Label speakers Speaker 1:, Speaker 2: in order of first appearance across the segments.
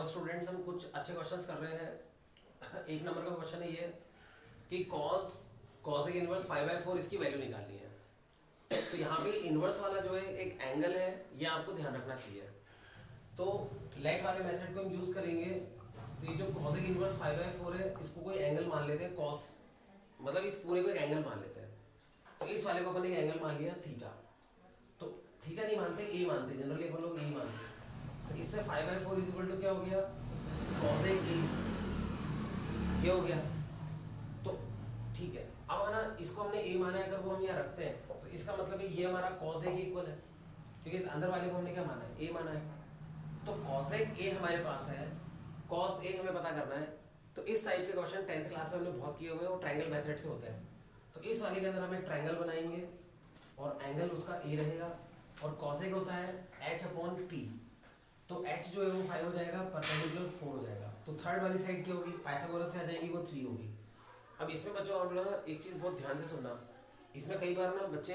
Speaker 1: और स्टूडेंट्स हम कुछ अच्छे क्वेश्चंस कर रहे हैं। एक नंबर का क्वेश्चन है ये कि cos इनवर्स 5/4 इसकी वैल्यू निकालनी है। तो यहाँ पे इनवर्स वाला जो है एक एंगल है, ये आपको ध्यान रखना चाहिए। तो लेट वाले मेथड को हम यूज करेंगे। तो ये जो cos इनवर्स 5/4 है, इसको कोई एंगल मान लेते हैं cos, मतलब इस पूरे को एक एंगल मान लेते हैं। तो इस वाले को अपन एक एंगल मान लिया थीटा। तो थीटा नहीं मानते, ए मानते, जनरली अपन लोग ए मानते हैं। तो इससे 5/4 इक्वल टू क्या हो गया, cos ए, ये हो गया। तो ठीक है, अब है ना, इसको हमने ए माना है, अगर वो हम यहाँ रखते हैं तो इसका मतलब है ये हमारा cos ए के इक्वल है, क्योंकि इस अंदर वाले को हमने क्या माना है, ए माना है। तो cos ए हमारे पास है, cos ए हमें पता करना है। तो इस टाइप के क्वेश्चन 10th क्लास में हमने बहुत किए हुए हैं, वो ट्रायंगल मेथड से होते हैं। तो इस वाले के अंदर हम एक ट्रायंगल बनाएंगे और एंगल उसका ए रहेगा, और cos ए होता है h/p। तो h जो है वो 5 हो जाएगा, परपेंडिकुलर 4 हो जाएगा। तो थर्ड वाली साइड क्या होगी, पाइथागोरस से आ जाएगी, वो 3 होगी। अब इसमें बच्चों आप लोग ना एक चीज़ बहुत ध्यान से सुनना, इसमें कई बार ना बच्चे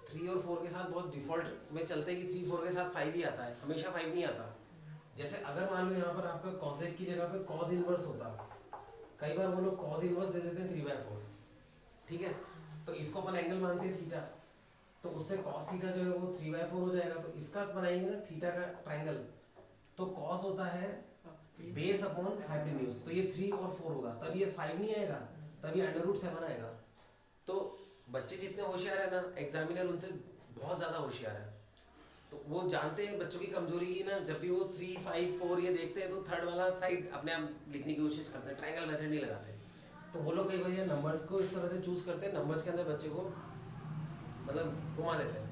Speaker 1: 3 और 4 के साथ बहुत डिफॉल्ट में चलते हैं कि 3 4 के साथ 5 ही आता है, हमेशा 5 नहीं आता। जैसे अगर मान लो यहाँ पर आपका cos की जगह पे cos इनवर्स होता, कई बार वो लोग cos इनवर्स दे देते हैं 3/4, ठीक है। तो इसको अपन एंगल मानते हैं थीटा, तो उससे cos थीटा जो है वो 3/4 हो जाएगा। तो इसका बनाएंगे ना थीटा का ट्रायंगल, तो cos होता है बेस अपॉन हाइपोटेन्यूज, तो ये 3 और 4 होगा, तब ये 5 नहीं आएगा, तब ये √7 आएगा। तो बच्चे जितने होशियार है ना, एग्जामिनर उनसे बहुत ज़्यादा होशियार है। तो वो जानते हैं बच्चों की कमजोरी की ना, जब भी वो 3 5 4 ये देखते हैं तो थर्ड वाला साइड अपने आप लिखने की कोशिश करते हैं, ट्रायंगल मेथड नहीं लगाते। तो वो लोग कई बार ये नंबर्स को इस तरह से चूज करते हैं, नंबर्स के अंदर बच्चे को मतलब घुमा देते हैं।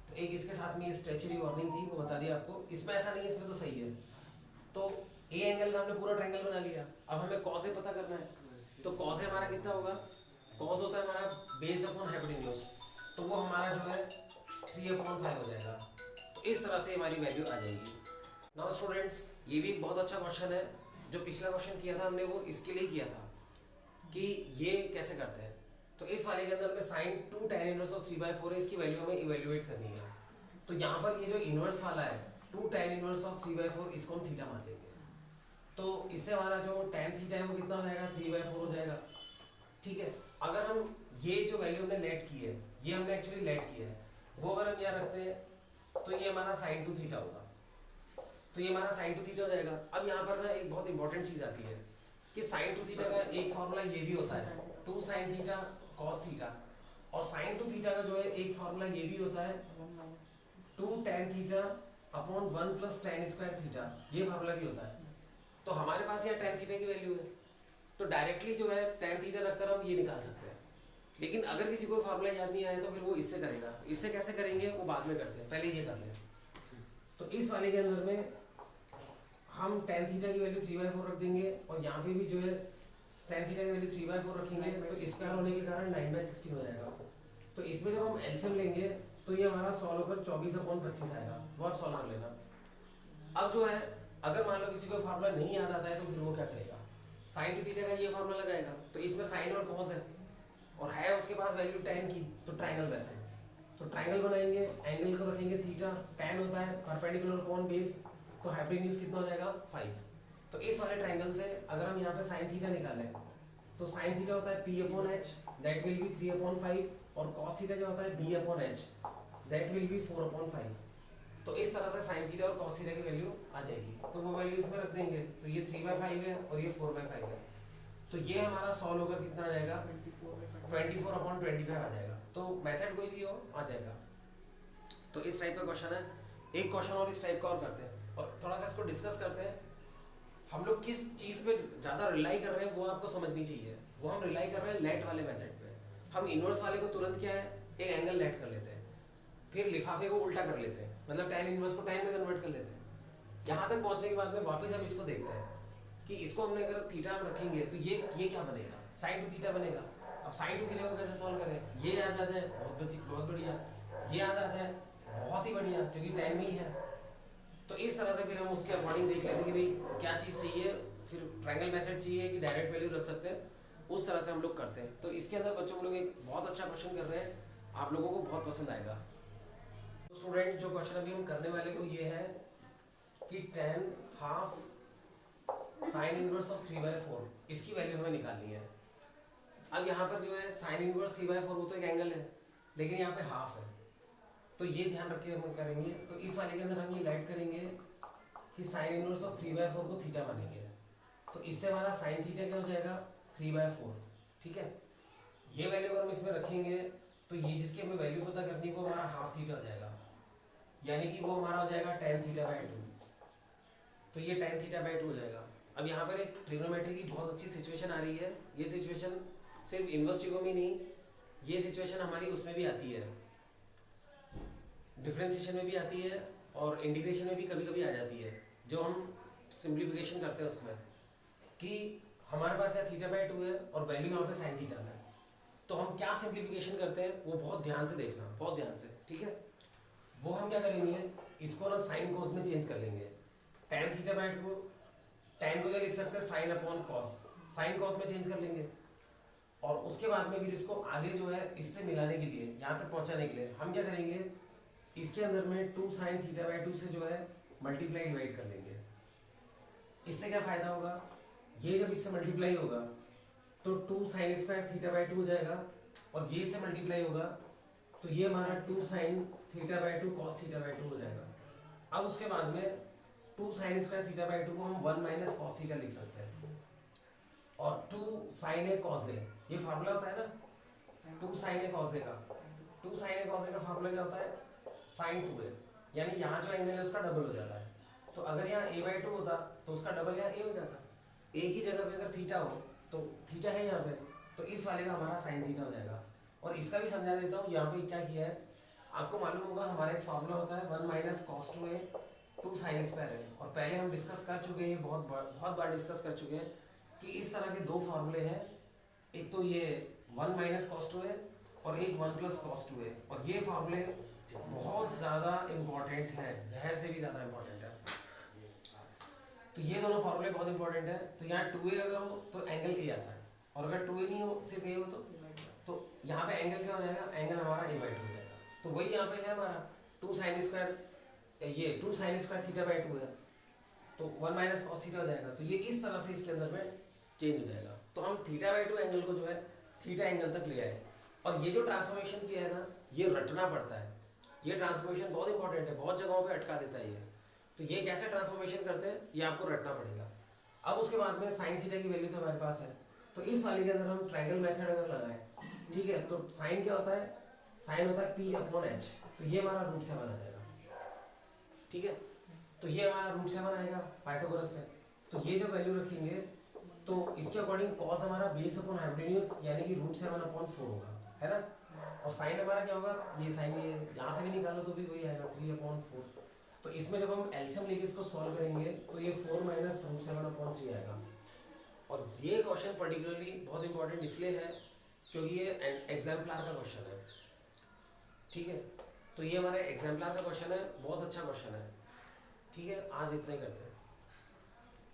Speaker 1: तो एक इसके साथ में ये स्ट्रेचरी वार्निंग थी, वो बता दिया आपको। इसमें ऐसा नहीं है, इसमें तो सही है। तो ए एंगल का हमने पूरा ट्रायंगल बना लिया। अब हमें cos ए पता करना है, तो cos ए हमारा कितना होगा, cos होता है हमारा बेस अपॉन हाइपोटेन्यूज, तो वो हमारा जो है 3/5 हो जाएगा। तो इस तरह से हमारी वैल्यू आ जाएगी। नाउ स्टूडेंट्स, ये भी एक बहुत अच्छा क्वेश्चन है। जो पिछला क्वेश्चन किया था हमने, वो इसके लिए किया था कि ये कैसे करते हैं। तो इस वाले के अंदर में sin 2 tan इनवर्स ऑफ 3/4 है, इसकी वैल्यू हमें इवेल्युएट करनी है। तो यहाँ पर ये जो इनवर्स वाला है 2 tan इनवर्स ऑफ 3/4, इसको हम थीटा मान लेंगे। तो इससे हमारा जो tan थीटा है वो कितना हो जाएगा, 3/4 हो जाएगा, ठीक है। अगर हम ये जो वैल्यू हमने लेट की है, ये हमने एक्चुअली लेट किया है, वो अगर हम यहाँ रखते हैं तो ये हमारा sin 2 थीटा होगा। तो ये हमारा sin 2 थीटा हो जाएगा। अब यहाँ पर ना एक बहुत इंपॉर्टेंट चीज आती है कि sin 2 थीटा का एक फॉर्मूला ये भी होता है 2 sin थीटा cos थीटा, और sin 2 थीटा का जो है एक फॉर्मूला ये भी होता है 2 tan theta upon 1 + tan square theta, ये फॉर्मूला भी होता है। तो हमारे पास यहाँ tan थीटा की वैल्यू है, तो डायरेक्टली जो है tan थीटा रखकर हम ये निकाल सकते हैं। लेकिन अगर किसी को फॉर्मूला याद नहीं आया तो फिर वो इससे करेगा। इससे कैसे करेंगे वो बाद में करते हैं, पहले ये कर लें। तो इस वाले के अंदर में हम tan थीटा की वैल्यू 3/4 रख देंगे, और यहाँ पे भी जो है tan थीटा की वैल्यू 3/4 रखेंगे, तो स्क्वायर होने के कारण 9/16 हो जाएगा। तो इसमें जब हम एलसीएम लेंगे तो ये हमारा सॉल्व होकर 24/25 आएगा, वो आप सॉल्व कर लेना। अब जो है, अगर मान लो किसी को फार्मूला नहीं याद आता है तो फिर वो क्या करेगा, sin 2 थीटा का ये फार्मूला लगाएगा। तो इसमें sin और cos है, और है उसके पास वैल्यू tan की, तो ट्रायंगल मेथड। तो ट्रायंगल बनाएंगे, एंगल को रखेंगे थीटा, tan होता है परपेंडिकुलर अपॉन बेस, तो हाइपोटेन्यूज कितना हो जाएगा 5। तो इस वाले ट्रायंगल से अगर हम यहाँ पे sin थीटा निकालें, तो sin थीटा होता है p/h, दैट विल बी 3/5, और cos थीटा जो होता है b/h, दैट विल बी 4/5। तो इस तरह से sin थीटा और cos थीटा की वैल्यू आ जाएगी। तो वो वैल्यू इसमें रख देंगे, तो ये 3/5 है और ये 4/5 है। तो ये हमारा सॉल्व होकर कितना आ जाएगा, 24/25 आ जाएगा। तो मेथड कोई भी हो आ जाएगा। तो इस टाइप का क्वेश्चन है। एक क्वेश्चन और इस टाइप का और करते हैं, और थोड़ा सा इसको डिस्कस करते हैं। हम लोग किस चीज़ पे ज़्यादा रिलाई कर रहे हैं वो आपको समझनी चाहिए। वो हम रिलाई कर रहे हैं लेट वाले मेथड पे। हम इनवर्स वाले को तुरंत क्या है, एक एंगल लेट कर लेते हैं, फिर लिफाफे को उल्टा कर लेते हैं, मतलब tan इनवर्स को tan में कन्वर्ट कर लेते हैं। यहाँ तक पहुँचने के बाद में वापस हम इसको देखते हैं कि इसको हमने अगर थीटा हम रखेंगे तो ये क्या बनेगा, sin 2 थीटा बनेगा। अब sin 2 थीटा को कैसे सॉल्व करें, ये याद आता है, बहुत बढ़िया। ये याद आता है, बहुत ही बढ़िया, क्योंकि tan में ही है। तो इस तरह से फिर हम उसके अकॉर्डिंग देख लेते हैं कि भाई क्या चीज़ चाहिए, फिर ट्रायंगल मेथड चाहिए कि डायरेक्ट वैल्यू रख सकते हैं, उस तरह से हम लोग करते हैं। तो इसके अंदर बच्चों को लोग एक बहुत अच्छा क्वेश्चन कर रहे हैं, आप लोगों को बहुत पसंद आएगा। तो स्टूडेंट, जो क्वेश्चन अभी हम करने वाले को ये है कि tan half sine inverse of 3/4 इसकी वैल्यू हमें निकालनी है। अब यहाँ पर जो है साइन इनवर्स 3/4 वो तो एक एंगल है, लेकिन यहाँ पे हाफ है, तो ये ध्यान रख के हम करेंगे। तो इस वाले के अंदर हम ये लाइट करेंगे कि साइन इनवर्स ऑफ 3/4 को थीटा मानेंगे। तो इससे हमारा साइन थीटा क्या हो जाएगा 3/4, ठीक है। ये वैल्यू अगर हम इसमें रखेंगे तो ये जिसकी हमें वैल्यू पता करनी को हमारा हाफ थीटा हो जाएगा, यानी कि वो हमारा हो जाएगा tan θ/2। तो ये tan θ/2 हो जाएगा। अब यहाँ पर एक ट्रिग्नोमेट्री की बहुत अच्छी सिचुएशन आ रही है। ये सिचुएशन सिर्फ इनवर्स ट्रिगो में नहीं, ये सिचुएशन हमारी उसमें भी आती है, डिफरेंशिएशन में भी आती है और इंटीग्रेशन में भी कभी कभी आ जाती है, जो हम सिंप्लीफिकेशन करते हैं उसमें, कि हमारे पास यहाँ θ/2 है और वैल्यू यहाँ पे sin थीटा है। तो हम क्या सिंप्लीफिकेशन करते हैं वो बहुत ध्यान से देखना, बहुत ध्यान से, ठीक है। वो हम क्या करेंगे, इसको ना साइन कोस में चेंज कर लेंगे। tan θ/2 को tan को क्या लिख सकते हैं sine upon cos, sine cos में चेंज कर लेंगे। और उसके बाद में फिर इसको आगे जो है इससे मिलाने के लिए, यहाँ तक पहुँचाने के लिए हम क्या करेंगे, इसके अंदर में 2 sin θ/2 से जो है मल्टीप्लाई डिवाइड कर लेंगे। इससे क्या फायदा होगा, ये जब इससे मल्टीप्लाई होगा तो 2 sin स्क्वायर θ/2 हो जाएगा, और ये से मल्टीप्लाई होगा तो ये हमारा 2 sin θ/2 cos θ/2 हो जाएगा। अब उसके बाद में 2 sin स्क्वायर θ/2 को हम 1 माइनस cos थीटा लिख सकते हैं, और 2 sin a cos a, ये फार्मूला होता है ना 2 sin a cos a का, 2 sin a cos a का फार्मूला क्या होता है sin 2a, यानी यहाँ जो एंगल है उसका डबल हो जाता है। तो अगर यहाँ a/2 होता तो उसका डबल यहाँ a हो जाता। a की जगह पे अगर थीटा हो तो थीटा है यहाँ पे, तो इस वाले का हमारा sin थीटा हो जाएगा। और इसका भी समझा देता हूँ, यहाँ पे क्या किया है आपको मालूम होगा, हमारा एक फार्मूला होता है 1 minus cos 2a 2 sin square है, और पहले हम डिस्कस कर चुके हैं, बहुत बार डिस्कस कर चुके हैं कि इस तरह के दो फार्मूले हैं, एक तो ये 1 माइनस cos 2a और एक 1 प्लस cos 2a, और ये फार्मूले बहुत ज़्यादा इम्पोर्टेंट है, जहर से भी ज़्यादा इम्पोर्टेंट है। तो ये दोनों फार्मूले बहुत इंपॉर्टेंट है। तो यहाँ 2a अगर हो तो एंगल a आता है, और अगर 2a नहीं हो सिर्फ a हो तो यहाँ पे एंगल क्या हो जाएगा, एंगल हमारा a/2 हो जाएगा। तो वही यहाँ पे है हमारा 2 sin स्क्वायर, ये 2 sin स्क्वायर θ/2 है, तो 1 माइनस cos थीटा हो जाएगा। तो ये इस तरह से इसके अंदर में चेंज हो जाएगा। तो हम θ/2 एंगल को जो है थीटा एंगल तक ले आए, और ये जो ट्रांसफॉर्मेशन किया है ना, ये रटना पड़ता है। ये ट्रांसफॉर्मेशन बहुत इंपॉर्टेंट है, बहुत जगहों पे अटका देता है ये। तो ये कैसे ट्रांसफॉर्मेशन करते हैं ये आपको रटना पड़ेगा। अब उसके बाद में साइन थीटा की वैल्यू तो हमारे पास है, तो इस वाले के अंदर हम ट्रायंगल मेथड अगर लगाएं, ठीक है, तो साइन क्या होता है, साइन होता है p/h, तो ये हमारा √7 आ जाएगा, ठीक है। तो ये हमारा √7 आएगा पाइथागोरस से। तो ये जो वैल्यू रखेंगे तो इसके अकॉर्डिंग कॉस हमारा बेस/हाइपोटेन्यूज यानी कि √7/4 होगा, है ना। और साइन हमारा क्या होगा, ये साइन ये यहाँ से भी निकालो तो भी वही आएगा 3/4। तो इसमें जब हम एलसीएम लेके इसको सॉल्व करेंगे तो ये 4 माइनस √7/3 आएगा। और ये क्वेश्चन पर्टिकुलरली बहुत इंपॉर्टेंट इसलिए है क्योंकि ये एग्जाम्पलर का क्वेश्चन है, ठीक है। तो ये हमारा एग्जाम्पलर का क्वेश्चन है, बहुत अच्छा क्वेश्चन है, ठीक है। आज इतना ही करते हैं।